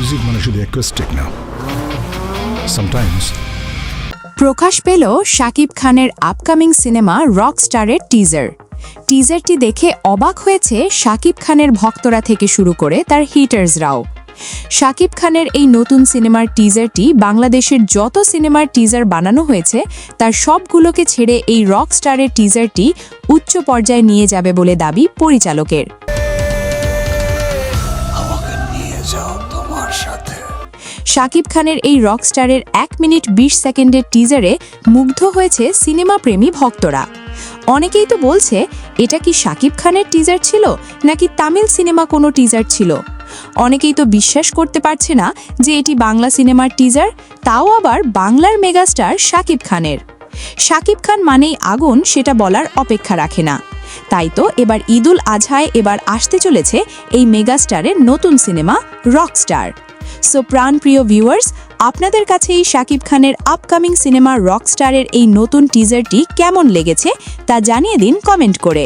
Music মানে শুধু acoustic না, সামটাইমস। প্রকাশ পেল শাকিব খানের আপকামিং সিনেমা রকস্টারের টিজারটি দেখে অবাক হয়েছে শাকিব খানের ভক্তরা থেকে শুরু করে তার হিটার্সরাও। শাকিব খানের এই নতুন সিনেমার টিজারটি বাংলাদেশের যত সিনেমার টিজার বানানো হয়েছে তার সবগুলোকে ছেড়ে এই রকস্টারের টিজারটি উচ্চ পর্যায়ে নিয়ে যাবে বলে দাবি পরিচালকের। শাকিব খানের এই রকস্টারের 1 মিনিট 20 সেকেন্ডের টিজারে মুগ্ধ হয়েছে সিনেমাপ্রেমী ভক্তরা। অনেকেই তো বলছে এটা কি শাকিব খানের টিজার ছিল নাকি তামিল সিনেমা কোনো টিজার ছিল। অনেকেই তো বিশ্বাস করতে পারছে না যে এটি বাংলা সিনেমার টিজার, তাও আবার বাংলার মেগাস্টার শাকিব খানের। শাকিব খান মানেই আগুন, সেটা বলার অপেক্ষা রাখে না। তাই তো এবার ঈদুল আজহায় আসতে চলেছে এই মেগাস্টারের নতুন সিনেমা রকস্টার। সো প্রাণপ্রিয় ভিউয়ার্স, আপনাদের কাছে এই শাকিব খানের আপকামিং সিনেমা রকস্টারের এই নতুন টিজারটি কেমন লেগেছে তা জানিয়ে দিন কমেন্ট করে।